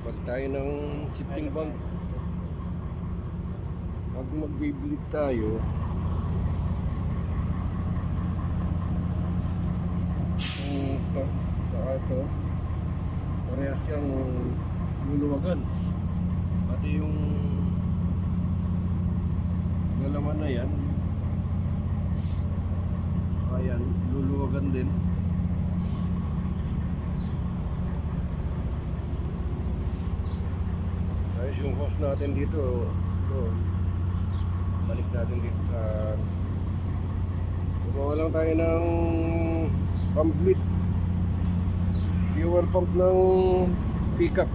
Pag tayo ng shifting valve, pag mag-bleed tayo, saka ito, parehas siyang luluwagan. Pati yung lalaman na yan, ayan, luluwagan din. Ayos yung hose natin dito. Ito, balik natin dito sa gumawa lang tayo ng pump bleed, fuel pump ng pickup.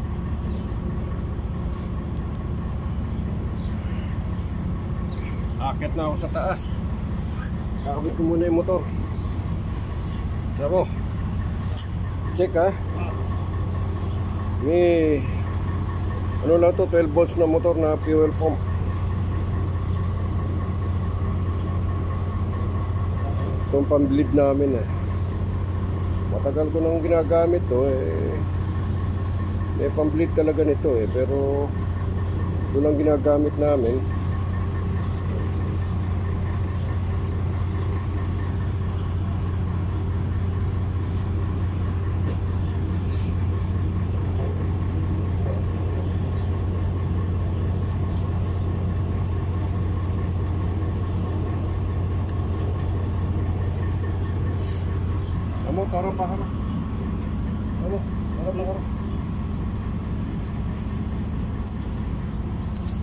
Akit na ako sa taas, kakabit ko muna yung motor. Tara, check ha. May ano lang to, 12 volts na motor na fuel pump. Itong pang-bleed namin eh. Matagal ko nang ginagamit to eh. May pang-bleed talaga nito eh, pero ito lang ginagamit namin. Kamu taruh pa, kamu. Taruh pa,